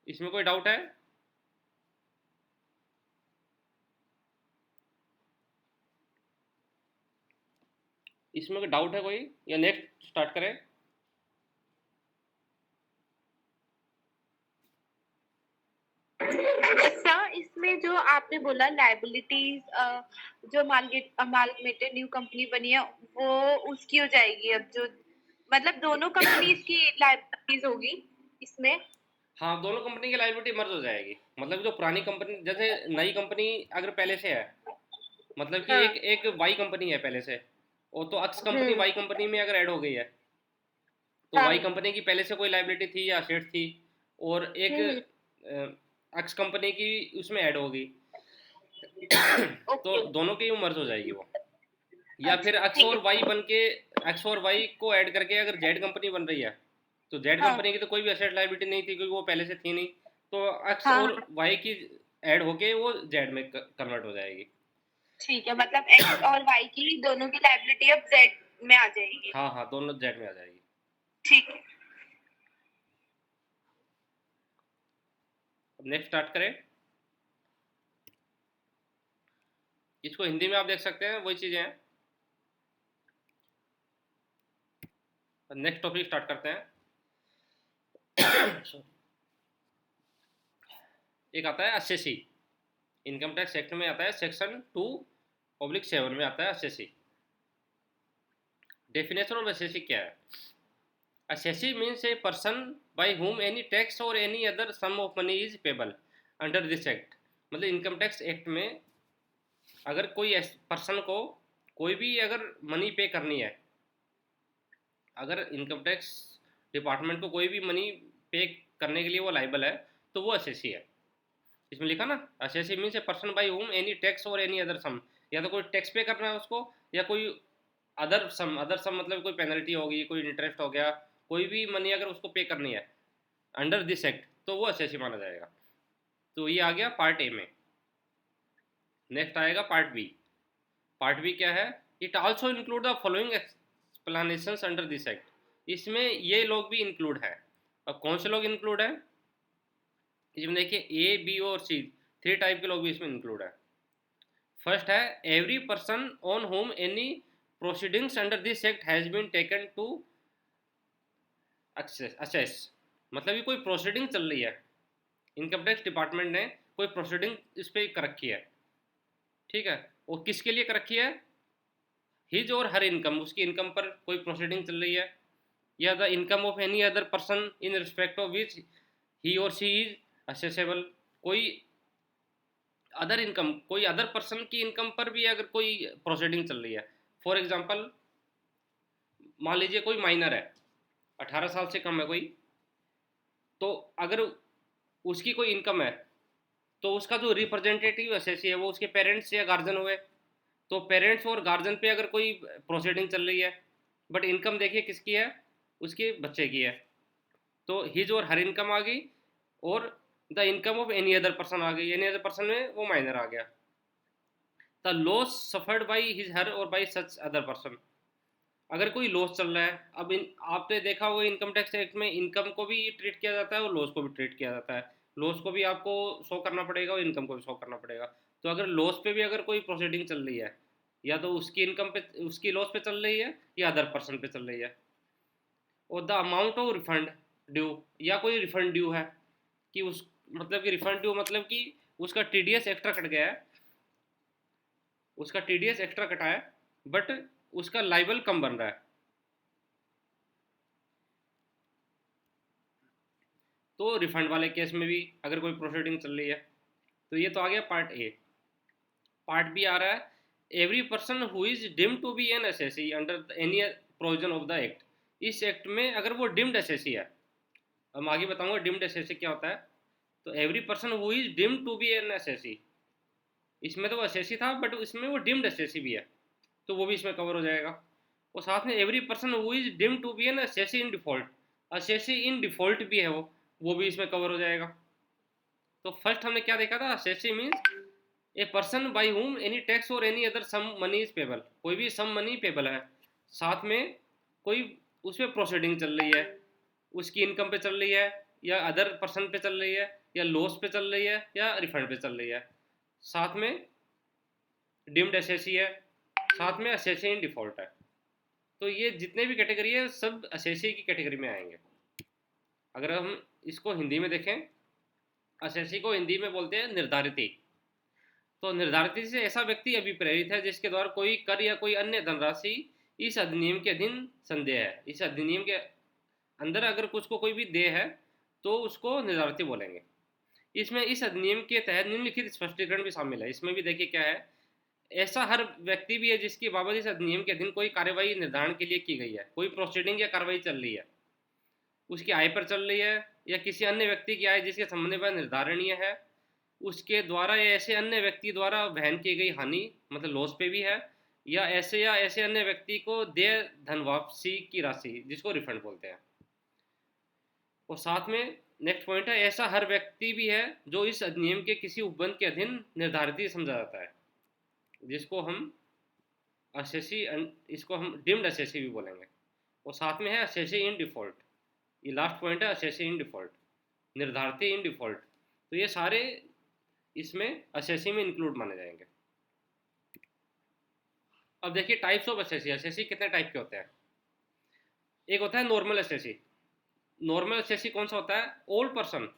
इसमें कोई डाउट है? इसमें कोई डाउट है कोई, या नेक्स्ट स्टार्ट करें? सर, इसमें जो आपने बोला लाइबिलिटीज, जो अमालगमेटेड न्यू कंपनी बनी है वो उसकी हो जाएगी, अब जो मतलब दोनों कंपनीज की लाइबिलिटीज होगी इसमें। हाँ, दोनों कंपनी की लायबिलिटी मर्ज हो जाएगी, मतलब जो पुरानी कंपनी, जैसे नई कंपनी अगर पहले से है, मतलब कि हाँ। एक एक वाई कंपनी है पहले से, और तो अक्स कंपनी हम्म। वाई कंपनी में अगर ऐड हो गई है, तो वाई हाँ। कंपनी की पहले से कोई लायबिलिटी थी या असेट थी, और एक हम्म। एक्स कंपनी की उसमें ऐड होगी तो ओके। दोनों की मर्ज हो जाएगी वो। या फिर अच्छा, एक्स ठीक और है। वाई बन के, एक्स और वाई को ऐड करके अगर जेड कंपनी बन रही है, तो जेड हाँ। कंपनी की तो कोई भी असेट लायबिलिटी नहीं थी, क्योंकि वो पहले से थी नहीं, तो एक्स हाँ। और हाँ, वाई की ऐड होके वो जेड में कन्वर्ट हो जाएगी। ठीक है, मतलब एक्स और वाई की दोनों की लाइबिलिटी अब जेड में आ जाएगी। हाँ हाँ, दोनों जेड में आ जाएगी। ठीक है। अब नेक्स्ट स्टार्ट करें। इसको हिंदी में आप देख सकते हैं, वही चीज़ें हैं। नेक्स्ट टॉपिक स्टार्ट करते हैं एक आता है एसएससी, इनकम टैक्स एक्ट में आता है सेक्शन 2/7 में आता है एसएससी। डेफिनेशन ऑफ एसएससी क्या है? SSC means a person by whom any tax or any other sum of money is payable under this act. मतलब इनकम टैक्स एक्ट में अगर कोई पर्सन को कोई भी अगर मनी पे करनी है, अगर इनकम टैक्स डिपार्टमेंट को कोई भी मनी पे करने के लिए वो लाइबल है, तो वो एसएससी है। इसमें लिखा ना, SSC means a person by whom any tax or any other सम, या तो कोई टैक्स पे करना है उसको, या कोई अदर सम, अदर सम मतलब कोई पेनल्टी होगी, कोई इंटरेस्ट हो गया, कोई भी मनी अगर उसको पे करनी है अंडर दिस एक्ट, तो वो एसएससी माना जाएगा। तो ये आ गया पार्ट ए में। नेक्स्ट आएगा पार्ट बी। पार्ट बी क्या है? It also include the following explanations under this act. इसमें ये लोग भी इंक्लूड है। अब कौन से लोग इंक्लूड है? इसमें देखिए, ए बी और सी, 3 टाइप के लोग भी इसमें इंक्लूड है। फर्स्ट है, every person on whom any proceedings under this act has been taken to assess. मतलब ये कोई प्रोसीडिंग चल रही है, इनकम टैक्स डिपार्टमेंट ने कोई प्रोसीडिंग इस पर कर रखी है, ठीक है, वो किसके लिए कर रखी है? हिज और हर इनकम, उसकी इनकम पर कोई प्रोसीडिंग चल रही है, या the income of any other person in respect of which he or she is assessable. कोई अदर इनकम, कोई अदर पर्सन की इनकम पर भी अगर कोई प्रोसीडिंग चल रही है, फॉर एग्जांपल मान लीजिए कोई माइनर है, 18 साल से कम है कोई, तो अगर उसकी कोई इनकम है तो उसका जो रिप्रेजेंटेटिव असेसी है वो उसके पेरेंट्स या गार्जियन हुए। तो पेरेंट्स और गार्जियन पे अगर कोई प्रोसीडिंग चल रही है, बट इनकम देखिए किसकी है, उसके बच्चे की है, तो हिज और हर इनकम आ गई, और the income of any other person आ गई, एनी अदर पर्सन में वो माइनर आ गया। The loss suffered by his her or by such other person. अगर कोई लॉस चल रहा है, अब आपने देखा होगा इनकम टैक्स एक्ट में इनकम को भी ट्रीट किया जाता है और लॉस को भी ट्रीट किया जाता है। लॉस को भी आपको शो करना पड़ेगा और इनकम को भी शो करना पड़ेगा। तो अगर लॉस पे भी अगर कोई प्रोसीडिंग चल रही है, या तो उसकी इनकम पे, उसकी लॉस पे चल रही है, या अदर पर्सन पे चल रही है, और the amount of refund due, या कोई रिफंड ड्यू है, कि उस मतलब कि रिफंड ड्यू मतलब कि उसका टीडीएस एक्स्ट्रा कट गया है, उसका टीडीएस एक्स्ट्रा कटा है, बट उसका लाइबल कम बन रहा है। तो रिफंड वाले केस में भी अगर कोई प्रोसीडिंग चल रही है, तो ये तो आ गया पार्ट ए। पार्ट बी आ रहा है, every person who is deemed to be an assessee under any provision of the act. इस एक्ट में अगर वो डिम्ड एसएससी है, हम आगे बताऊंगा डिम्ड एसएससी क्या होता है। तो every person who is deemed to be an assessee, इसमें तो वो एसएससी था बट इसमें वो डिम्ड एसएससी भी है, तो वो भी इसमें कवर हो जाएगा। और साथ में every person who is deemed to be an assessee in default, assessee in default भी है वो भी इसमें कवर हो जाएगा। तो फर्स्ट हमने क्या देखा था, SSC means a person by whom any tax or any other sum money is payable, कोई भी सम मनी पेबल है, साथ में कोई उस पर प्रोसीडिंग चल रही है, उसकी इनकम पे चल रही है, या अदर पर्सन पे चल रही है, या लॉस पे चल रही है, या रिफंड पे चल रही है, साथ में डिम्ड एसएससी है, साथ में एसएससी इन डिफॉल्ट है। तो ये जितने भी कैटेगरी है सब एसएससी की कैटेगरी में आएंगे। अगर हम इसको हिंदी में देखें, एसएससी को हिंदी में बोलते हैं निर्धारिती। तो निर्धारित से ऐसा व्यक्ति अभिप्रेरित है जिसके द्वारा कोई कर या कोई अन्य धनराशि इस अधिनियम के अधीन संदेह है। इस अधिनियम के अंदर अगर कुछ को कोई भी देय है तो उसको निर्धारित बोलेंगे। इसमें इस अधिनियम के तहत निम्नलिखित स्पष्टीकरण भी शामिल है। इसमें भी देखिए क्या है, ऐसा हर व्यक्ति भी है जिसकी बाबत इस अधिनियम के अधीन कोई कार्यवाही निर्धारण के लिए की गई है, कोई प्रोसीडिंग या कार्रवाई चल रही है, उसकी आय पर चल रही है, या किसी अन्य व्यक्ति की आय जिसके संबंध में निर्धारणीय है, उसके द्वारा या ऐसे अन्य व्यक्ति द्वारा वहन की गई हानि मतलब लॉस पे भी है, या ऐसे अन्य व्यक्ति को देय धन वापसी की राशि जिसको रिफंड बोलते हैं। और साथ में नेक्स्ट पॉइंट है, ऐसा हर व्यक्ति भी है जो इस अधिनियम के किसी उपबंध के अधीन निर्धारित समझा जाता है, जिसको हम असेसी, इसको हम डिम्ड असेसी भी बोलेंगे। और साथ में है असेसी इन डिफॉल्ट, ये लास्ट पॉइंट है, असेसी इन डिफॉल्ट, निर्धारित इन डिफॉल्ट। तो ये सारे इसमें असेसी में इंक्लूड माने जाएंगे। अब देखिए टाइप्स ऑफ एसएससी। एसएससी कितने टाइप के होते हैं। एक होता है नॉर्मल एसएससी। नॉर्मल एसएससी कौन सा होता है, ऑल पर्सन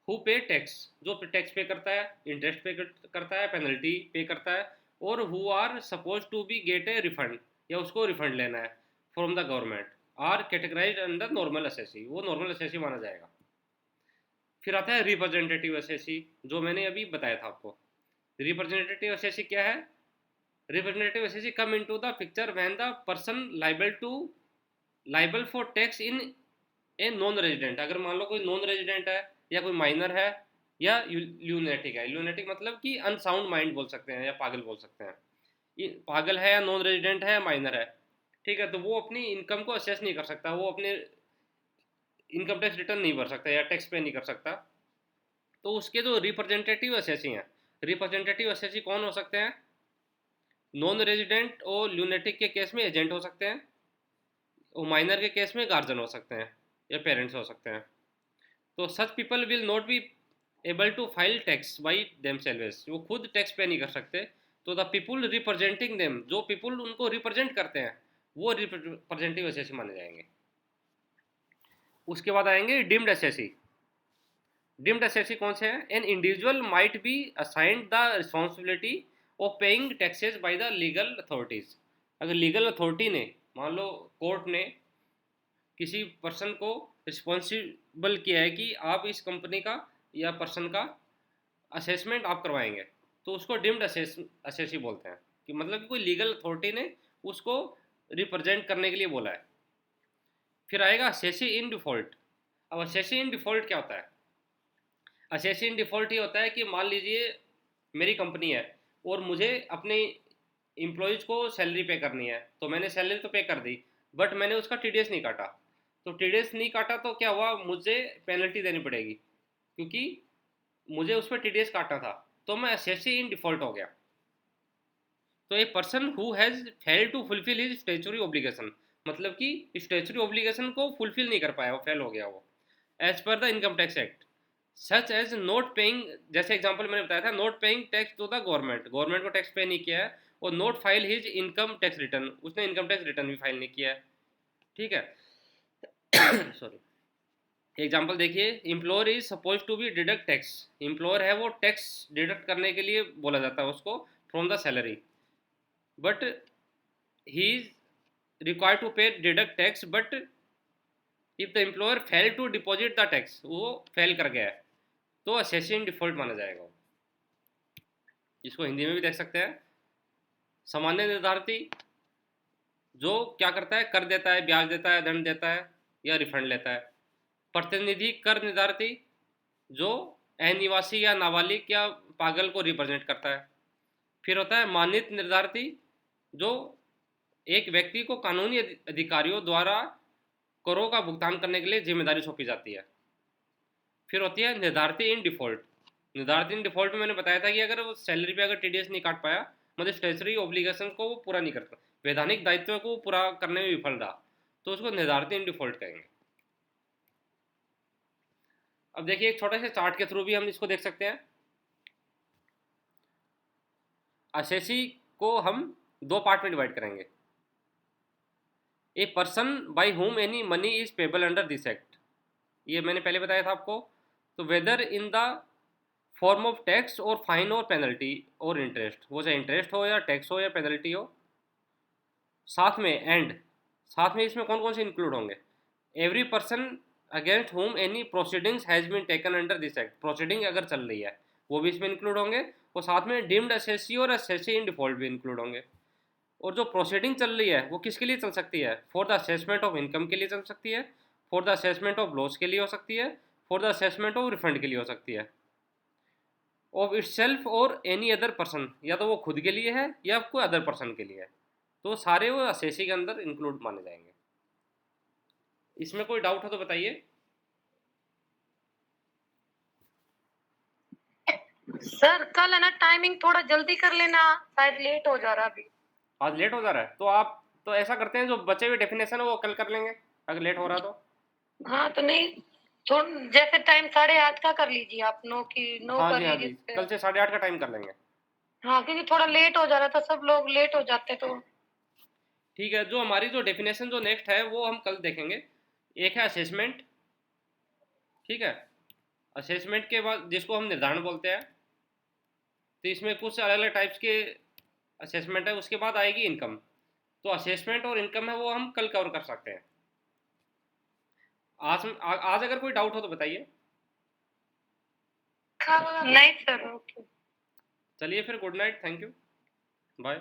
हु पे टैक्स, जो टैक्स पे करता है, इंटरेस्ट पे करता है, पेनल्टी पे करता है, और who are suppose to be get a refund, या उसको रिफंड लेना है from the government, are categorise under normal assessee, वो नॉर्मल एसएससी माना जाएगा। फिर आता है रिप्रेजेंटेटिव एसएससी, जो मैंने अभी बताया था आपको। रिप्रेजेंटेटिव एसएससी क्या है, representative SSC come into the picture when the person liable for tax in a non resident। अगर मान लो कोई नॉन रेजिडेंट है, या कोई माइनर है, या ल्यूनेटिक है। ल्यूनेटिक मतलब कि अनसाउंड माइंड बोल सकते हैं, या पागल बोल सकते हैं। ये पागल है, या नॉन रेजिडेंट है, या माइनर है, ठीक है, तो वो अपनी इनकम को असेस नहीं कर सकता, वो अपने इनकम टैक्स रिटर्न नहीं भर सकता, या टैक्स पे नहीं कर सकता। तो उसके जो रिप्रेजेंटेटिव एसएससी हैं, रिप्रेजेंटेटिव एसएससी कौन हो सकते हैं, नॉन रेजिडेंट और ल्यूनेटिक के केस में एजेंट हो सकते हैं, और माइनर के केस में गार्जियन हो सकते हैं, या पेरेंट्स हो सकते हैं। तो such people will not be able to file tax by themselves, वो खुद टैक्स पे नहीं कर सकते। तो द पीपुल रिप्रेजेंटिंग देम, जो पीपुल उनको रिप्रेजेंट करते हैं, वो रिप्रेजेंटेटिव एसएससी माने जाएंगे। उसके बाद आएंगे डिम्ड एसएससी। डिम्ड एसएससी कौन से हैं, an individual might be assigned the responsibility of paying taxes by the legal authorities. अगर लीगल अथॉरिटी ने, मान लो कोर्ट ने किसी पर्सन को रिस्पॉन्सिबल किया है कि आप इस कंपनी का या पर्सन का असेसमेंट आप करवाएंगे, तो उसको डिम्ड असेसी बोलते हैं, कि मतलब कि कोई लीगल अथॉरिटी ने उसको रिप्रेजेंट करने के लिए बोला है। फिर आएगा असेसी इन डिफ़ॉल्ट। अब असेसी इन डिफ़ॉल्ट क्या होता है? असेसी इन डिफ़ॉल्ट ये होता है कि मान लीजिए मेरी कंपनी है और मुझे अपने एम्प्लॉयज़ को सैलरी पे करनी है, तो मैंने सैलरी तो पे कर दी, बट मैंने उसका टीडीएस नहीं काटा। तो टीडीएस नहीं काटा तो क्या हुआ, मुझे पेनल्टी देनी पड़ेगी, क्योंकि मुझे उस पर टीडीएस काटना था, तो मैं असेसी इन डिफ़ॉल्ट हो गया। तो a person who has fail to fulfil his statutory obligation, मतलब कि स्टेचुरी ऑब्लिगेशन को फुलफिल नहीं कर पाया, वो फेल हो गया वो, as per the income tax act, such as not paying, जैसे एग्जांपल मैंने बताया था, not paying tax to the government, government को टैक्स पे नहीं किया है, और not file his income tax return, उसने इनकम टैक्स रिटर्न भी फाइल नहीं किया है। ठीक है। सॉरी। एग्जाम्पल देखिए, employer is suppose to be deduct tax, employer है वो टैक्स डिडक्ट करने के लिए बोला जाता है उसको from the salary, but he is required to pay deduct tax, but if the employer fail to deposit the tax, वो फेल कर गया है, तो असेसिंग डिफॉल्ट माना जाएगा। इसको हिंदी में भी देख सकते हैं। सामान्य निर्धारती जो क्या करता है, कर देता है, ब्याज देता है, दंड देता है या रिफंड लेता है। प्रतिनिधि कर निर्धारती जो अनिवासी या नाबालिग या पागल को रिप्रेजेंट करता है। फिर होता है मानित निर्धारती जो एक व्यक्ति को कानूनी अधिकारियों द्वारा करों का भुगतान करने के लिए जिम्मेदारी सौंपी जाती है। फिर होती है निर्धारित इन डिफ़ॉल्ट। निर्धारित इन डिफ़ॉल्ट में मैंने बताया था कि अगर वो सैलरी पे अगर टीडीएस नहीं काट पाया, मतलब स्टेचुरी ऑब्लिगेशन को वो पूरा नहीं करता, वैधानिक दायित्व को पूरा करने में विफल रहा, तो उसको निर्धारित इन डिफ़ॉल्ट कहेंगे। अब देखिए एक छोटे से चार्ट के थ्रू भी हम इसको देख सकते हैं। असेसी को हम दो पार्ट में डिवाइड करेंगे। A person by whom any money is payable under this act, ये मैंने पहले बताया था आपको। तो whether in the form of tax और फाइन और पेनल्टी और इंटरेस्ट, वो चाहे इंटरेस्ट हो या टैक्स हो या पेनल्टी हो। साथ में एंड, साथ में इसमें कौन कौन से इंक्लूड होंगे? Every person against whom any proceedings has been taken under this act, proceeding अगर चल रही है वो भी इसमें इंक्लूड होंगे, और साथ में डीम्ड असेसी और असेसी इन डिफॉल्ट भी इंक्लूड होंगे। और जो प्रोसीडिंग चल रही है वो किसके लिए चल सकती है? For the assessment of income के लिए चल सकती है, for the assessment of loss के लिए हो सकती है, for the assessment of refund के लिए हो सकती है, ऑफ इट सेल्फ और एनी अदर पर्सन, या तो वो खुद के लिए है या कोई अदर पर्सन के लिए है, तो सारे वो असेसी के अंदर इंक्लूड माने जाएंगे। इसमें कोई डाउट हो तो बताइए। सर कल है ना, टाइमिंग थोड़ा जल्दी कर लेना, शायद लेट हो जा रहा अभी। आज लेट हो जा रहा है तो आप तो ऐसा करते हैं, जो बचे हुए डेफिनेशन है वो कल कर लेंगे अगर लेट हो रहा तो। हाँ तो नहीं, थोड़ा जैसे टाइम 8:30 का कर लीजिए आप, 9 की 9 हाँ कर जी, हाँ जी, लीजिए। कल से 8:30 का टाइम कर लेंगे। हाँ क्योंकि थोड़ा लेट हो जा रहा था, सब लोग लेट हो जाते तो। ठीक है, जो हमारी जो डेफिनेशन जो नेक्स्ट है वो हम कल देखेंगे। एक है असेसमेंट, ठीक है, असेसमेंट के बाद जिसको हम निर्धारण बोलते हैं, तो इसमें कुछ अलग अलग टाइप्स के असेसमेंट है। उसके बाद आएगी इनकम, तो असेसमेंट और इनकम है वो हम कल कवर कर सकते हैं। आज अगर कोई डाउट हो तो बताइए। नहीं सर, ओके। चलिए फिर, good night, thank you, bye.